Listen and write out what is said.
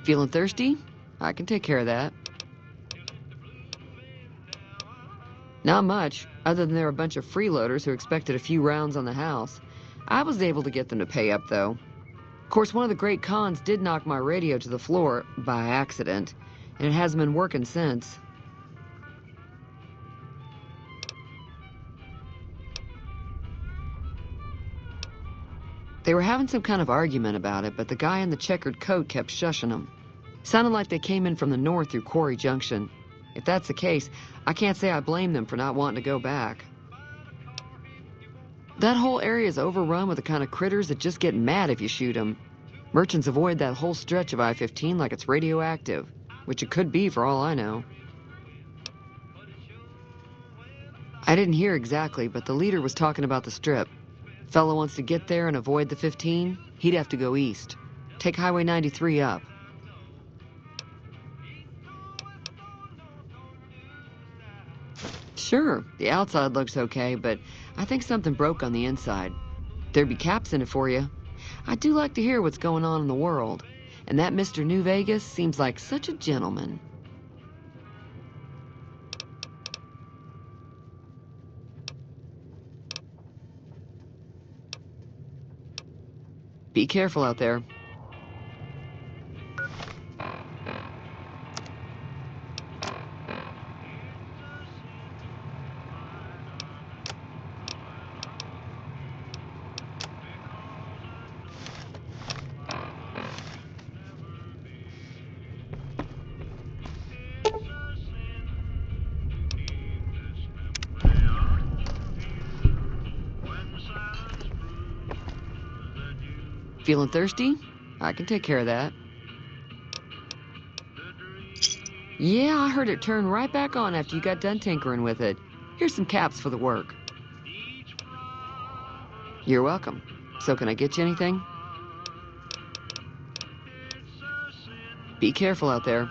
Feeling thirsty? I can take care of that. Not much, other than they're a bunch of freeloaders who expected a few rounds on the house. I was able to get them to pay up, though. Of course, one of the great cons did knock my radio to the floor by accident, and it hasn't been working since. They were having some kind of argument about it, but the guy in the checkered coat kept shushing them. Sounded like they came in from the north through Quarry Junction. If that's the case, I can't say I blame them for not wanting to go back. That whole area is overrun with the kind of critters that just get mad if you shoot them. Merchants avoid that whole stretch of I-15 like it's radioactive, which it could be for all I know. I didn't hear exactly, but the leader was talking about the strip. Fellow wants to get there and avoid the 15, he'd have to go east. Take Highway 93 up. Sure, the outside looks okay, but I think something broke on the inside. There'd be caps in it for you. I do like to hear what's going on in the world, and that Mr. New Vegas seems like such a gentleman. Be careful out there. Feeling thirsty? I can take care of that. Yeah, I heard it turn right back on after you got done tinkering with it. Here's some caps for the work. You're welcome. So can I get you anything? Be careful out there.